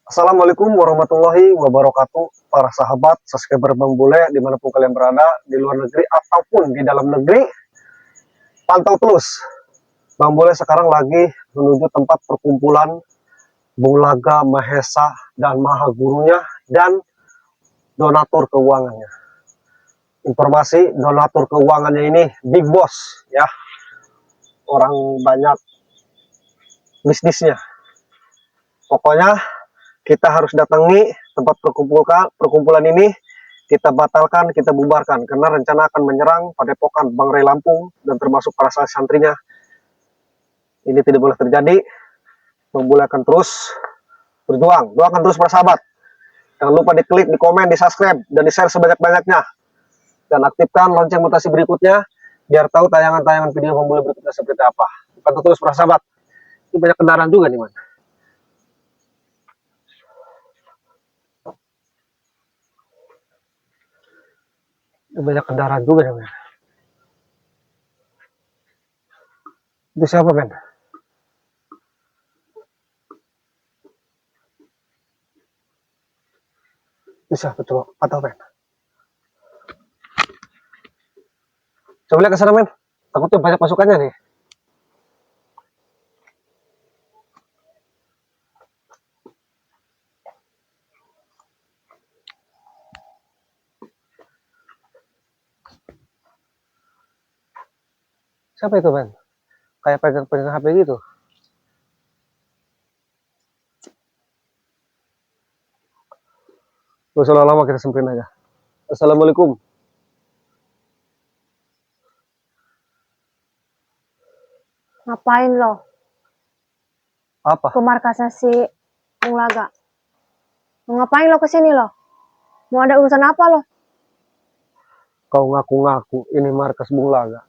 Assalamualaikum warahmatullahi wabarakatuh, para sahabat subscriber Bang Bule dimanapun kalian berada, di luar negeri ataupun di dalam negeri. Pantau terus, Bang Bule sekarang lagi menuju tempat perkumpulan Bung Laga, Mahesa, dan Maha Gurunya, dan donatur keuangannya. Informasi donatur keuangannya ini Big Boss, ya, orang banyak bisnisnya. Pokoknya kita harus datangi tempat perkumpulan ini. Kita batalkan, kita bubarkan, karena rencana akan menyerang Padepokan Bang Ray Lampung dan termasuk para santrinya. Ini tidak boleh terjadi. Bang Bule akan terus berjuang, doakan terus para sahabat. Jangan lupa diklik, di komen, di subscribe, dan di share sebanyak-banyaknya. Dan aktifkan lonceng mutasi berikutnya, biar tahu tayangan-tayangan video Bang Bule berikutnya seperti apa. Pantau terus para sahabat. Ini banyak kendaraan juga nih, man. Banyak kendaraan juga nih, men. Itu siapa, men? Itu siapa tuh? Atau, men? Coba lihat ke sana, men. Takutnya banyak pasukannya nih. Siapa itu, men? Kayak pegang-pegang HP gitu. Gak usah lama, kita semperin aja. Assalamualaikum. Ngapain lo? Apa? Ke markasnya si Bung Laga. Mau ngapain lo kesini lo? Mau ada urusan apa lo? Kau ngaku-ngaku ini markas Bung Laga.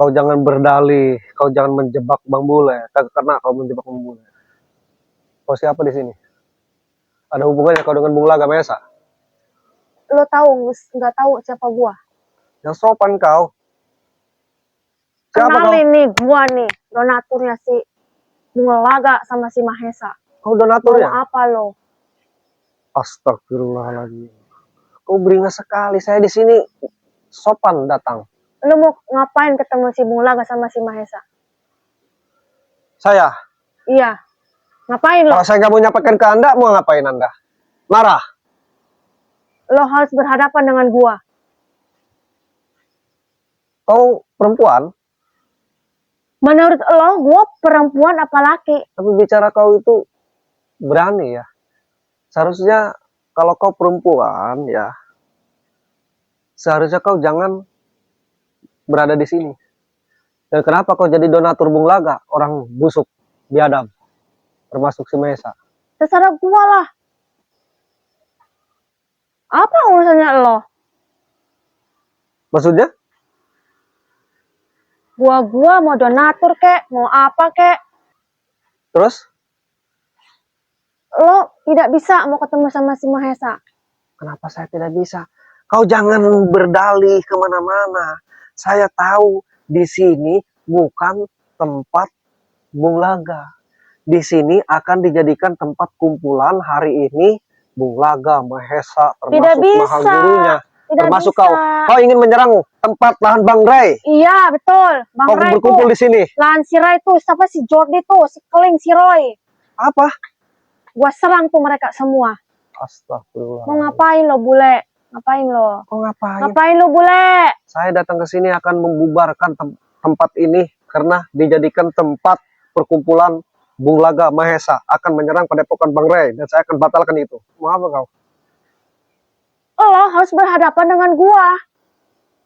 Kau jangan berdalih, kau jangan menjebak Bang Bule. Kagak kena kau menjebak Bang Bule. Kau siapa di sini? Ada hubungannya kau dengan Bung Laga Mesa? Lo tahu nggak tahu siapa gua? Yang sopan kau. Siapa Kenalin kau? nih gua nih, donaturnya si Bung Laga sama si Mahesa. Kau Mau donaturnya? apa lo? Astagfirullahaladzim. Kau beringas sekali. Saya di sini sopan datang. Lo mau ngapain ketemu si Bung Laga sama si Mahesa? Saya? Iya. Ngapain lo? Kalau saya nggak mau nyampaikan ke Anda, mau ngapain Anda? Marah? Lo harus berhadapan dengan gua. Kau perempuan? Menurut lo, gua perempuan apa laki? Tapi bicara kau itu berani ya. Seharusnya kalau kau perempuan ya, seharusnya kau jangan berada di sini. Dan kenapa kau jadi donatur Bung Laga, orang busuk, biadab, termasuk si Mesa? Terserah gua lah. Apa urusannya lo? Maksudnya? Gua mau donatur kek, mau apa kek? Terus? Lo tidak bisa mau ketemu sama si Mahesa. Kenapa saya tidak bisa? Kau jangan berdalih kemana-mana. Saya tahu di sini bukan tempat Bung Laga. Di sini akan dijadikan tempat kumpulan hari ini Bung Laga, Mahesa, termasuk Maha Gurunya. Termasuk kau. Kau ingin menyerang tempat lahan Bang Ray? Iya, betul. Bang Kau Ray berkumpul di sini. Lahan si Ray tuh, siapa si Jordi tuh, si Keling, si Roy. Apa? Gua serang tuh mereka semua. Astagfirullah. Mau ngapain lo, bule? Ngapain lo? Kau ngapain? Ngapain lo, bule? Saya datang ke sini akan membubarkan tempat ini karena dijadikan tempat perkumpulan Bung Laga Mahesa, akan menyerang Padepokan Bang Ray, dan saya akan batalkan itu. Mau apa kau? Lo harus berhadapan dengan gua.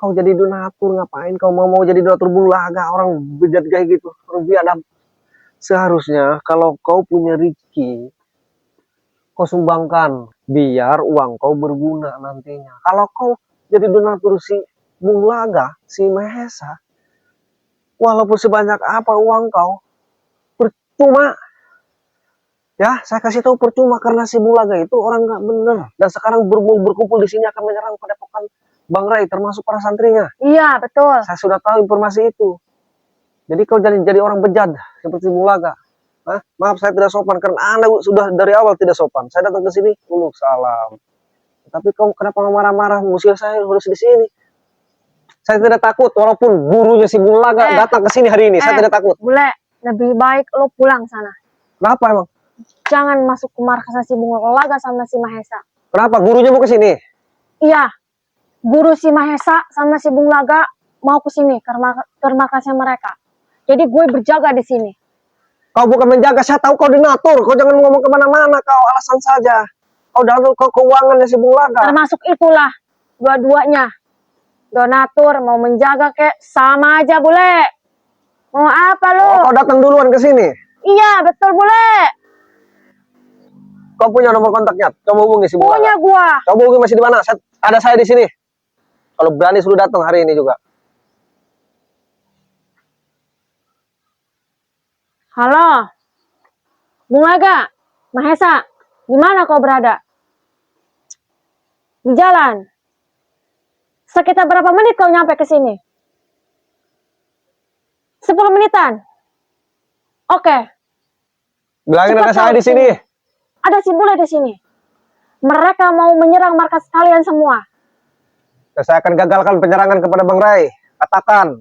Kau jadi donatur, ngapain kau mau jadi donatur Bung Laga? Orang bejat kayak gitu, orang biadab. Seharusnya kalau kau punya rezeki, kau sumbangkan biar uang kau berguna nantinya. Kalau kau jadi donatur si Bung Laga, si Mahesa, walaupun sebanyak apa uang kau, percuma. Ya, saya kasih tahu percuma, karena si Bung Laga itu orang nggak bener. Dan sekarang berkumpul di sini akan menyerang Padepokan Bang Ray, termasuk para santrinya. Iya, betul. Saya sudah tahu informasi itu. Jadi kau jadi orang bejat seperti Bung Laga. Hah? Maaf saya tidak sopan karena Anda sudah dari awal tidak sopan. Saya datang ke sini, salam. Tapi kau kenapa nggak marah-marah ngusir saya harus di sini? Saya tidak takut walaupun gurunya si Bulaga datang ke sini hari ini. Saya tidak takut. Bule, lebih baik lo pulang sana. Kenapa emang? Jangan masuk ke markas si Bulaga sama si Mahesa. Kenapa? Gurunya mau ke sini? Iya. Guru si Mahesa sama si Bulaga mau ke sini ke markasnya mereka. Jadi gue berjaga di sini. Kau bukan menjaga, saya tahu kau donatur. Kau jangan ngomong kemana-mana, kau alasan saja. Kau donatur, kau keuangannya si Bulaga. Termasuk itulah dua-duanya. Donatur mau menjaga kek sama aja bule. Mau apa lo? Oh, kau datang duluan ke sini. Iya betul bule. Kau punya nomor kontaknya? Coba hubungi si Bulaga. Punya gua. Coba hubungi masih di mana? Ada saya di sini. Kalau berani suruh datang hari ini juga. Halo, Bulaga, Mahesa, di mana kau berada? Di jalan. Sekitar berapa menit kau nyampe ke sini? 10 menitan. Oke. Bilangin ada Cepat saya kau di sini. Ada si bule di sini. Mereka mau menyerang markas kalian semua. Saya akan gagalkan penyerangan kepada Bang Rai. Katakan.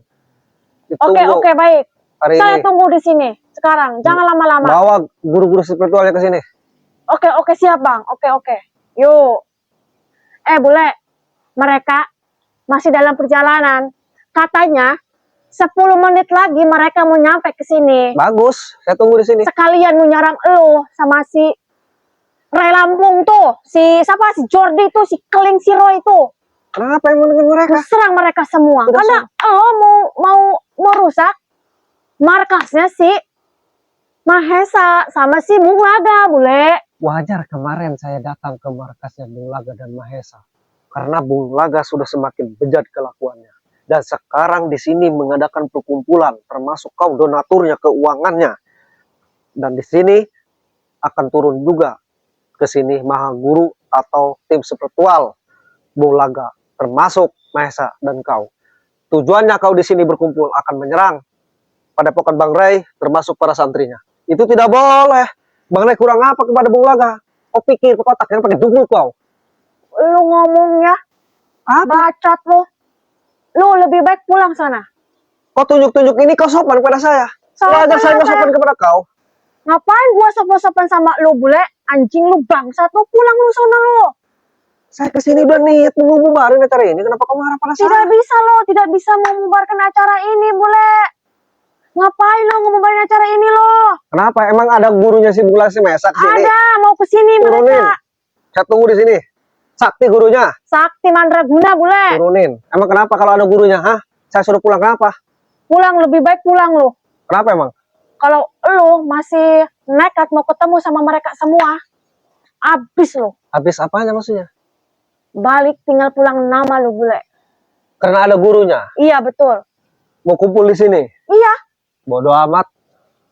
Oke, baik. Hari Saya ini. tunggu di sini sekarang. Jangan lama-lama. Bawa guru-guru spiritualnya ke sini. Oke, siap bang. Oke. Yuk. Bule. Mereka masih dalam perjalanan. Katanya 10 menit lagi mereka mau nyampe ke sini. Bagus, saya tunggu di sini. Sekalian mau nyerang lo sama si Ray Lampung tuh. Si Jordi tuh, si Keling si Roy tuh. Kenapa yang dengan mereka? Serang mereka semua. Udah Karena lo mau rusak markasnya si Mahesa sama si Bulaga, bule. Wajar kemarin saya datang ke markasnya Bulaga dan Mahesa. Karena Bulaga sudah semakin bejat kelakuannya. Dan sekarang di sini mengadakan perkumpulan, termasuk kau donaturnya, keuangannya. Dan di sini akan turun juga ke sini Maha Guru atau tim spiritual Bulaga, termasuk Mahesa dan kau. Tujuannya kau di sini berkumpul akan menyerang pada Padepokan Bang Rai, termasuk para santrinya. Itu tidak boleh. Bang Rai kurang apa kepada Bulaga? Kau pikir kotaknya pakai dugul kau? Lu ngomongnya bacot lu. Lu lebih baik pulang sana. Kau tunjuk-tunjuk ini kau sopan kepada saya. Wajar saya nggak sopan kepada kau. Ngapain gua sopan-sopan sama lu, bule? Anjing lu bangsat lu, pulang lu sana lu. Saya kesini udah niat mau bubarin acara ini. Kenapa kau marah pada saya? Tidak bisa lo, tidak bisa membubarkan acara ini, bule. Ngapain lo ngebubarin acara ini lo? Kenapa? Emang ada gurunya si Bulaga si Mahesa kesini? Ada, mau kesini mereka. Saya tunggu di sini. Sakti gurunya. Sakti Mandraguna, bule. Turunin. Emang kenapa kalau ada gurunya? Hah? Saya suruh pulang kenapa? Pulang, lebih baik pulang lo. Kenapa emang? Kalau lo masih nekat mau ketemu sama mereka semua, abis lo. Habis apanya maksudnya? Balik tinggal pulang nama lo, bule. Karena ada gurunya. Iya, betul. Mau kumpul di sini. Iya. Bodoh amat.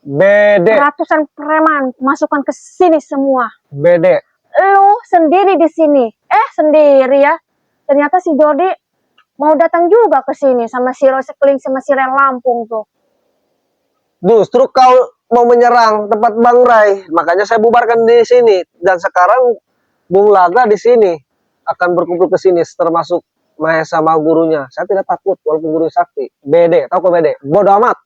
Bede. Ratusan preman masukkan ke sini semua. Bede. Lu sendiri di sini. Sendiri ya. Ternyata si Jordi mau datang juga ke sini sama si Roy Sekeling sama si Ren Lampung tuh. Justru kau mau menyerang tempat Bang Rai, makanya saya bubarkan di sini. Dan sekarang Bulaga di sini akan berkumpul ke sini, termasuk Mahesa sama gurunya. Saya tidak takut walaupun guru sakti. Bede, tahu kok bede? Bodoh amat.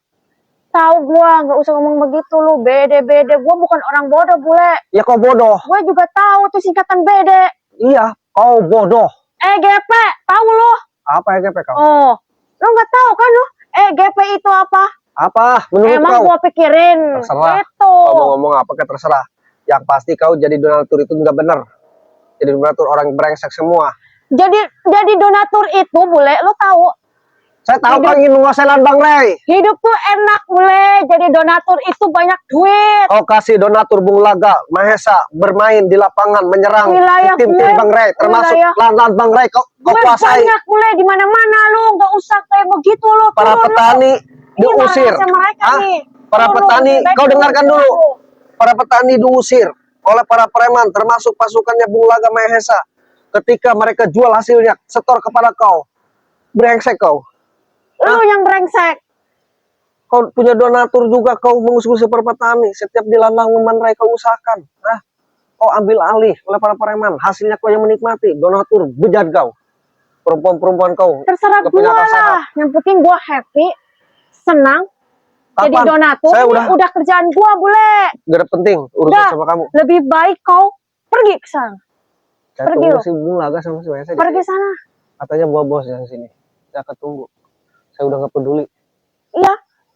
Tahu gua, nggak usah ngomong begitu lu. Bede. Gua bukan orang bodoh, bule. Ya kau bodoh. Gue juga tahu tuh singkatan bede. Iya, kau bodoh. EGP, tahu lu? Apa EGP kau? Oh, lu nggak tahu kan lu? EGP itu apa? Apa? Menurut Emang kau? gua pikirin. Terserah. Itu. Kau mau ngomong apa kayak terserah. Yang pasti kau jadi donatur itu nggak benar. Jadi donatur orang brengsek semua. Jadi donatur itu, bule, lu tahu? Saya tahu kau ingin menguasai lahan Bang Rai. Hidup tuh enak, bule. Jadi donatur itu banyak duit. Kau kasih donatur Bulaga, Mahesa bermain di lapangan menyerang tim Bang Rai, termasuk lahan Bang Rai. Kau kuasai. Banyak, bule, di mana-mana lu, nggak usah kayak begitu lu. Para petani diusir. Para petani, kau dengarkan dulu. Para petani diusir oleh para preman, termasuk pasukannya Bulaga Mahesa. Ketika mereka jual hasilnya, setor kepada kau. Brengsek kau. Lu yang brengsek. Kau punya donatur juga, kau mengusung perpetani. Setiap di ladang memanrai kau usahakan. Nah, kau ambil alih oleh para preman. Hasilnya kau yang menikmati. Donatur, bejat kau. Perempuan-perempuan kau. Terserah Gak punya gua akal sehat. lah. Yang penting gua happy, senang. Jadi Kapan? donatur, Saya ini udah kerjaan gua, bule. gak ada penting urusan Udah. sama kamu. Lebih baik kau pergi ke sana. Saya Pergi tunggu lo. si Bung Laga sama si Wesa di Pergi sini. sana. Katanya bawa bos yang sini. Saya akan tunggu. Saya udah gak peduli. Iya,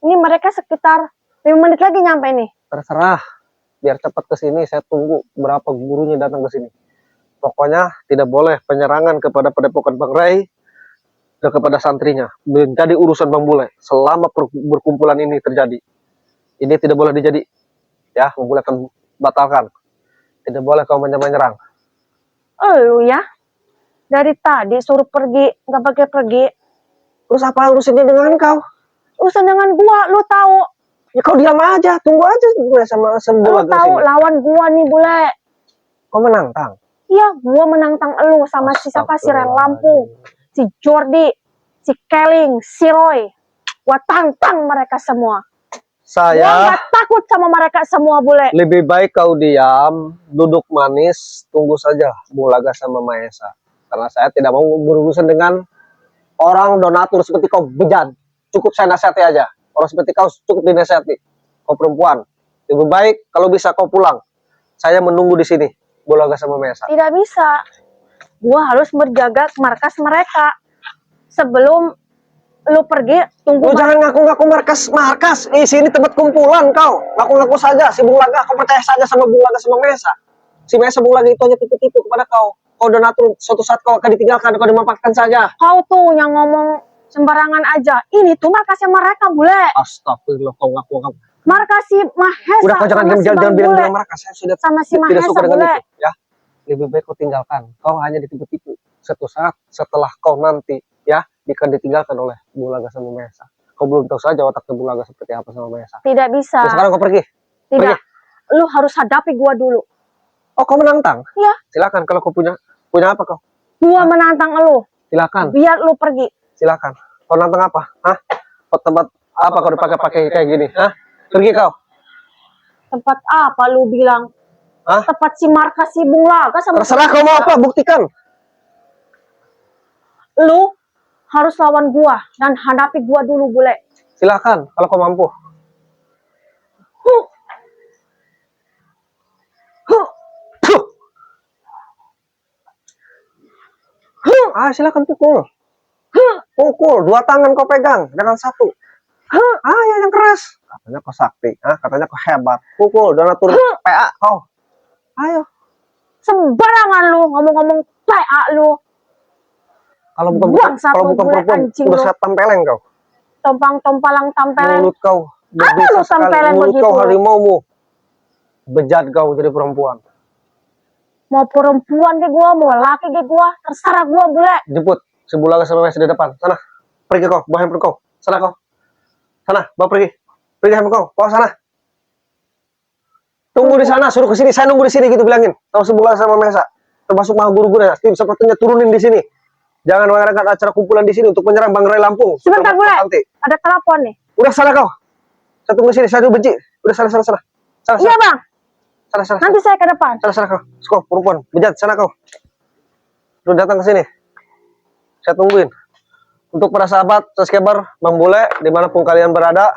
ini mereka sekitar 5 menit lagi nyampe nih. Terserah. Biar cepat ke sini, saya tunggu berapa gurunya datang ke sini. Pokoknya tidak boleh penyerangan kepada Padepokan Bang Ray dan kepada santrinya. Menjadi urusan Bang Bule. Selama berkumpulan ini terjadi. Ini tidak boleh dijadi. Ya, Bang Bule akan batalkan. Tidak boleh kau menyerang. Lu ya, dari tadi suruh pergi, nggak pakai pergi. Terus apa urusannya dengan kau? Urusan dengan gua, lu tahu. Ya kau diam aja, tunggu aja gue sama Lu sembuh tahu sini. lawan gua nih, bule. Kau menantang. Iya, gua menantang elu sama si siapa, si Ren Lampung, si Jordi, si Keling, si Roy. Gua tantang mereka semua. Gua Saya nggak takut sama mereka semua, bule. lebih baik kau diam, duduk manis, tunggu saja Bulaga sama Maesa. Karena saya tidak mau berurusan dengan orang donatur seperti kau bejat. Cukup saya nasihati aja. Orang seperti kau cukup dinasihati. Kau perempuan. Lebih baik kalau bisa kau pulang. Saya menunggu di sini. Bulaga sama Maesa. Tidak bisa. Gua harus menjaga markas mereka. Sebelum lu pergi, tunggu. Lu jangan ngaku-ngaku markas. Sini tempat kumpulan kau. Ngaku-ngaku saja. Si Bulaga, kau percaya saja sama Bulaga sama Maesa. Si Maesa Bulaga itu hanya tipu-tipu kepada kau. Kau donatur, suatu saat kau akan ditinggalkan, kau dimanfaatkan saja. Kau tuh yang ngomong sembarangan aja. Ini tuh markasnya mereka, bule. Astagfirullah, kau ngaku-ngaku. Markasi Mahesa. Udah kau jangan sama si Bang bilang Bule. markas. Saya sudah Sama si tidak Mahesa, suka dengan bule. itu. Ya, lebih baik kau tinggalkan. Kau hanya ditipu-tipu. Suatu saat setelah kau nanti, ya, akan ditinggalkan oleh Bulaga sama Maesa. Kau belum tahu saja wataknya Bulaga seperti apa sama Maesa. Tidak bisa. Nah, sekarang kau pergi. Tidak. Pergi. Lu harus hadapi gua dulu. Oh, kau menantang? Iya. Silakan. Kalau kau punya apa kau? Gua menantang lu. Silakan. Biar lu pergi. Silakan. Kau nantang apa? Hah? Kau tempat apa kau dipakai kayak gini? Hah? Pergi kau. Tempat apa lu bilang? Hah? Tempat si markas si Bung Laga sama. Terserah kau mau apa, buktikan. Lu harus lawan gua dan hadapi gua dulu, bule. Silakan kalau kau mampu. Huh. Huh. Huh. Huh. Silakan pukul. Huh. Pukul, 2 tangan kau pegang, jangan 1. Huh. Ya yang keras. Katanya kau sakti, katanya kau hebat. Pukul, donatur PA kau. Ayo. Sembarangan lu ngomong-ngomong PA lu. Kalau bukan perempuan, udah saya tempeleng kau. Tompalang tampeleng. Mulut kau. Apa lu tempeleng Mulut begitu? kau harimaumu. Bejat kau jadi perempuan. Mau perempuan ke gua, mau laki ke gua, terserah gua, bule. Jemput si Bulaga sama Maesa di depan. Sana. Pergi kau, bawa handphone kau. Sana kau. Sana, bawa pergi. Pergi handphone kau, bawa sana. Tunggu di sana, suruh ke sini. Saya nunggu di sini gitu bilangin. Tahu si Bulaga sama Maesa. Termasuk mah guru-guru ya. Tim sepertinya turunin di sini. Jangan mengadakan acara kumpulan di sini untuk menyerang Bang Ray Lampung. Sebentar, bule. Ada telepon nih. Udah sana kau. Saya tunggu di sini. Saya tuh benci. Udah sana. Iya, Bang. Sana. Nanti saya ke depan. Sana kau. Kau perempuan, bejat, sana kau. Lu datang ke sini. Saya tungguin. Untuk para sahabat subscriber Bang Bule dimanapun kalian berada,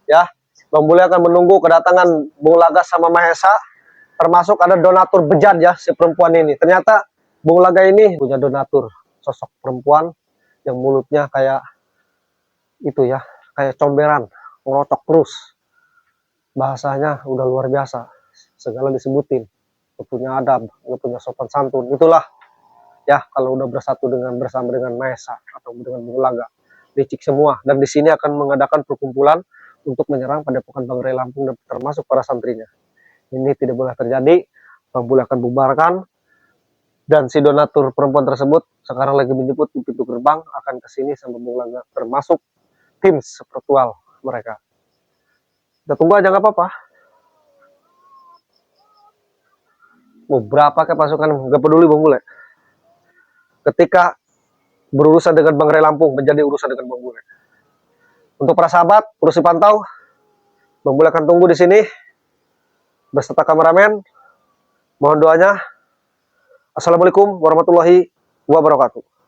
ya, Bang Bule akan menunggu kedatangan Bung Laga sama Mahesa. Termasuk ada donatur bejat ya si perempuan ini. Ternyata Bung Laga ini punya donatur sosok perempuan yang mulutnya kayak itu ya, kayak comberan, ngerotok terus. Bahasanya udah luar biasa. Segala disebutin. Gak punya adab, gak punya sopan santun. Itulah ya kalau udah bersama dengan Maesa atau dengan Bung Laga. Licik semua. Dan di sini akan mengadakan perkumpulan untuk menyerang Padepokan Bang Ray Lampung dan termasuk para santrinya. Ini tidak boleh terjadi. Bang Bule akan bubarkan. Dan si donatur perempuan tersebut sekarang lagi menjemput di pintu gerbang akan ke sini sama Bung Laga, termasuk tim spiritual mereka. Kita tunggu aja nggak apa-apa. Mau berapa ke pasukan nggak peduli Bang Bule. Ketika berurusan dengan Bang Ray Lampung menjadi urusan dengan Bang Bule. Untuk para sahabat, terus dipantau. Bang Bule akan tunggu di sini beserta kameramen. Mohon doanya. Assalamualaikum warahmatullahi wabarakatuh.